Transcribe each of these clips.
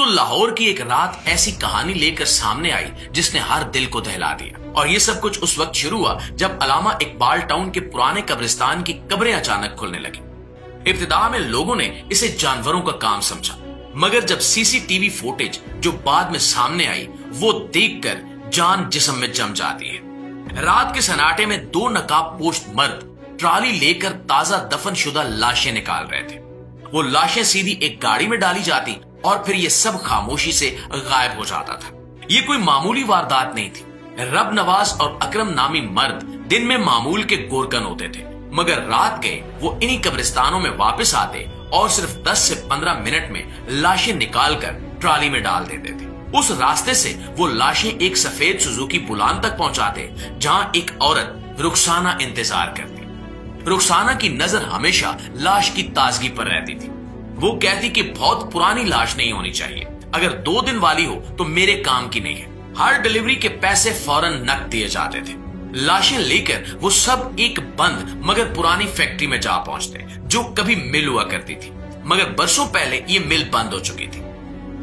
दोस्तों, लाहौर की एक रात ऐसी कहानी लेकर सामने आई जिसने हर दिल को दहला दिया। और ये सब कुछ उस वक्त शुरू हुआ जब अलामा इकबाल टाउन के पुराने कब्रिस्तान की कब्रें अचानक खुलने लगी। इब्तिदा में लोगों ने इसे जानवरों का काम समझा, मगर जब सीसीटीवी फुटेज जो बाद में सामने आई वो देखकर जान जिस्म में जम जाती है। रात के सन्नाटे में दो नकाब पोश मर्द ट्राली लेकर ताजा दफनशुदा लाशें निकाल रहे थे। वो लाशें सीधी एक गाड़ी में डाली जाती और फिर ये सब खामोशी से गायब हो जाता था। ये कोई मामूली वारदात नहीं थी। रब नवाज और अकरम नामी मर्द दिन में मामूल के गोरकन होते थे, मगर रात गए वो इन्हीं कब्रिस्तानों में वापस आते और सिर्फ 10 से 15 मिनट में लाशें निकालकर ट्राली में डाल देते थे। उस रास्ते से वो लाशें एक सफेद सुजुकी बुलान तक पहुंचाते जहां एक औरत रुखसाना इंतजार करती। रुखसाना की नजर हमेशा लाश की ताजगी पर रहती थी। वो कहती कि बहुत पुरानी लाश नहीं होनी चाहिए, अगर 2 दिन वाली हो तो मेरे काम की नहीं है। हर डिलीवरी के पैसे फौरन नकद दिए जाते थे। लाशें लेकर वो सब एक बंद मगर पुरानी फैक्ट्री में जा पहुंचते जो कभी मिल हुआ करती थी, मगर बरसों पहले ये मिल बंद हो चुकी थी।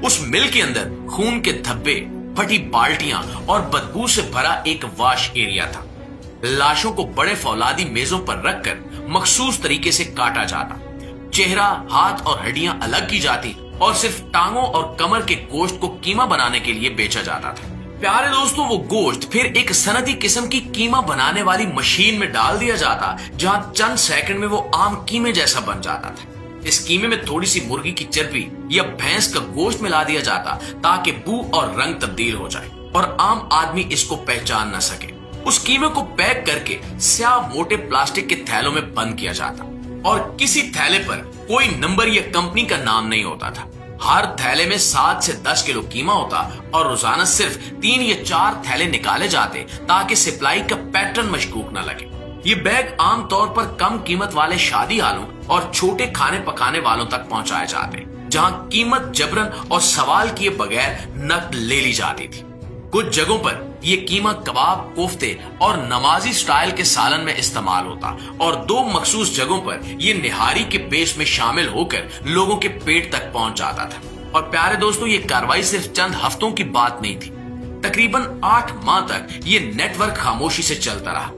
उस मिल के अंदर खून के धब्बे, फटी बाल्टियां और बदबू से भरा एक वाश एरिया था। लाशों को बड़े फौलादी मेजों पर रखकर मखसूस तरीके से काटा जाता। चेहरा, हाथ और हड्डियां अलग की जाती और सिर्फ टांगों और कमर के गोश्त को कीमा बनाने के लिए बेचा जाता था। प्यारे दोस्तों, वो गोश्त फिर एक सनदी किस्म की कीमा बनाने वाली मशीन में डाल दिया जाता जहां चंद सेकंड में वो आम कीमे जैसा बन जाता था। इस कीमे में थोड़ी सी मुर्गी की चर्बी या भैंस का गोश्त मिला दिया जाता ताकि बू और रंग तब्दील हो जाए और आम आदमी इसको पहचान न सके। उस कीमे को पैक करके स्याह मोटे प्लास्टिक के थैलों में बंद किया जाता और किसी थैले पर कोई नंबर या कंपनी का नाम नहीं होता था। हर थैले में 7 से 10 किलो कीमा होता और रोजाना सिर्फ 3 या 4 थैले निकाले जाते ताकि सप्लाई का पैटर्न मशकूक न लगे। ये बैग आमतौर पर कम कीमत वाले शादी हालों और छोटे खाने पकाने वालों तक पहुंचाए जाते, जहां कीमत जबरन और सवाल किए बगैर नकद ले ली जाती थी। कुछ जगहों पर ये कीमा कबाब, कोफ्ते और नमाजी स्टाइल के सालन में इस्तेमाल होता और 2 मखसूस जगहों पर ये निहारी के पेश में शामिल होकर लोगों के पेट तक पहुंच जाता था। और प्यारे दोस्तों, ये कार्रवाई सिर्फ चंद हफ्तों की बात नहीं थी। तकरीबन 8 माह तक ये नेटवर्क खामोशी से चलता रहा।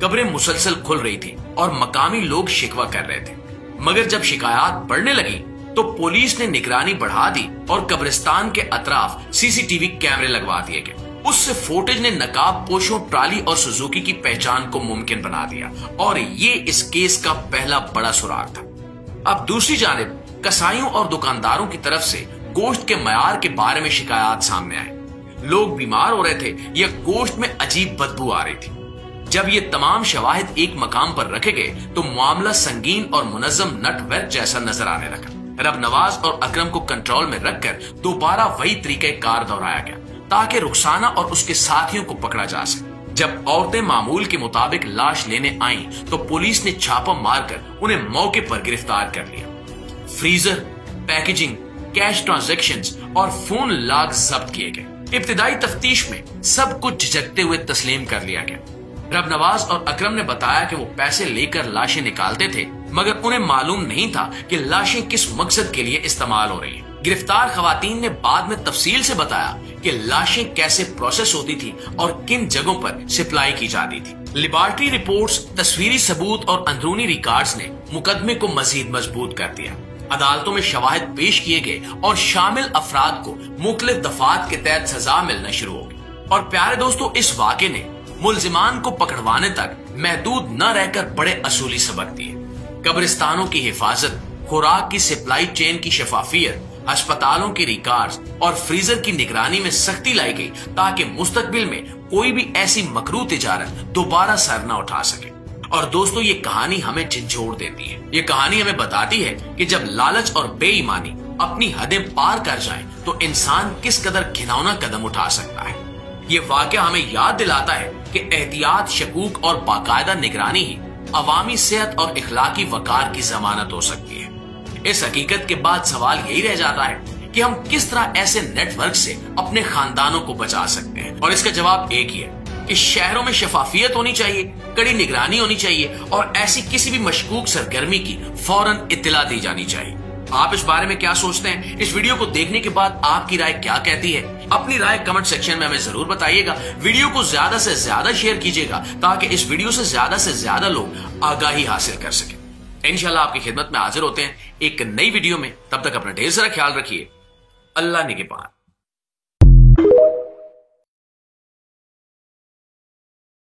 कब्रें मुसलसल खुल रही थी और मकामी लोग शिकवा कर रहे थे, मगर जब शिकायत बढ़ने लगी तो पुलिस ने निगरानी बढ़ा दी और कब्रिस्तान के अतराफ सीसीटीवी कैमरे लगवा दिए गए। उससे फुटेज ने नकाब पोशों, ट्राली और सुजुकी की पहचान को मुमकिन बना दिया और ये इस केस का पहला बड़ा सुराग था। अब दूसरी जानिब कसाईयों और दुकानदारों की तरफ से गोश्त के मयार के बारे में शिकायत सामने आई। लोग बीमार हो रहे थे या गोश्त में अजीब बदबू आ रही थी। जब ये तमाम शवाहिद एक मकाम पर रखे गए तो मामला संगीन और मुनज्जम नटवर्क जैसा नजर आने लगा। रब नवाज और अकरम को कंट्रोल में रखकर दोबारा वही तरीक़ेकार दोहराया गया ताकि रुखसाना और उसके साथियों को पकड़ा जा सके। जब औरतें मामूल के मुताबिक लाश लेने आईं तो पुलिस ने छापा मारकर उन्हें मौके पर गिरफ्तार कर लिया। फ्रीजर, पैकेजिंग, कैश ट्रांजैक्शंस और फोन लॉग जब्त किए गए। इब्तिदाई तफ्तीश में सब कुछ झिझकते हुए तस्लीम कर लिया गया। रब नवाज और अकरम ने बताया कि वो पैसे लेकर लाशें निकालते थे, मगर उन्हें मालूम नहीं था कि लाशें किस मकसद के लिए इस्तेमाल हो रही हैं। गिरफ्तार खवातीन ने बाद में तफसील से बताया कि लाशें कैसे प्रोसेस होती थी और किन जगहों पर सप्लाई की जाती थी। लेबॉर्ट्री रिपोर्ट्स, तस्वीरी सबूत और अंदरूनी रिकॉर्ड्स ने मुकदमे को मजीद मजबूत कर दिया। अदालतों में शवाहिद पेश किए गए और शामिल अफराद को मुख्तलिफ दफात के तहत सजा मिलना शुरू हो गई। और प्यारे दोस्तों, इस वाक़े ने मुल्जिमान को पकड़वाने तक महदूद न रहकर बड़े असूली सबक दिए। कब्रिस्तानों की हिफाजत, खुराक की सप्लाई चेन की शफाफियत, अस्पतालों के रिकॉर्ड्स और फ्रीजर की निगरानी में सख्ती लाई गई ताकि मुस्तकबिल में कोई भी ऐसी मकरूह तिजारत दोबारा सर न उठा सके। और दोस्तों, ये कहानी हमें झंझोड़ देती है। ये कहानी हमें बताती है कि जब लालच और बेईमानी अपनी हदें पार कर जाएं तो इंसान किस कदर घिनौना कदम उठा सकता है। ये वाकया हमें याद दिलाता है कि एहतियात, शकूक और बाकायदा निगरानी ही अवामी सेहत और इखलाकी वकार की जमानत हो सकती है। इस हकीकत के बाद सवाल यही रह जाता है कि हम किस तरह ऐसे नेटवर्क से अपने खानदानों को बचा सकते हैं। और इसका जवाब एक ही है कि शहरों में शफाफियत होनी चाहिए, कड़ी निगरानी होनी चाहिए और ऐसी किसी भी मशकूक सरगर्मी की फौरन इत्तला दी जानी चाहिए। आप इस बारे में क्या सोचते हैं? इस वीडियो को देखने के बाद आपकी राय क्या कहती है? अपनी राय कमेंट सेक्शन में हमें जरूर बताइएगा। वीडियो को ज्यादा से ज्यादा शेयर कीजिएगा ताकि इस वीडियो से ज्यादा लोग आगाही हासिल कर सकें। इंशाल्लाह आपकी खिदमत में हाजिर होते हैं एक नई वीडियो में। तब तक अपना ढेर सारा ख्याल रखिए। अल्लाह निगहबान।